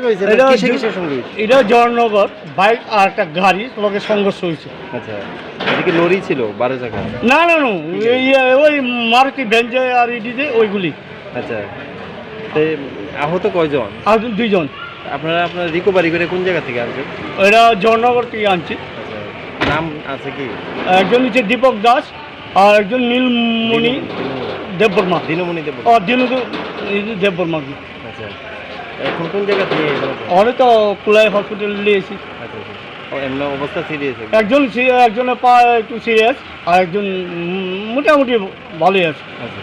হয়েছে এটা কিসের সঙ্গে হয়েছে? এটা জয়নগর বাইক আর একটা গাড়ি লগে সংঘর্ষ হয়েছে। আচ্ছা, এদিকে লরি ছিল 12 চাকা। না না না ওই মারুতি ভ্যানজে আর ইডিজে ওইগুলি। আচ্ছা, তো আহত কয়জন? আর দুইজন। আপনারা রিকভারি করে কোন জায়গা থেকে আনছেন? এটা জয়নগর থেকে আনছি। আচ্ছা, নাম আছে কি? একজন হচ্ছে দীপক দাস আর একজন নীলমণি দেববর্মা। দিনমণি দেব। দেববর্মা। আচ্ছা, এখন কোন জায়গা থেকে অনেক তো কুলাই হসপিটাল নিয়েছি। আচ্ছা আচ্ছা, এমন অবস্থা সিরিয়াস? একজনের পা একটু সিরিয়াস আর একজন মোটামুটি ভালোই আছে। আচ্ছা।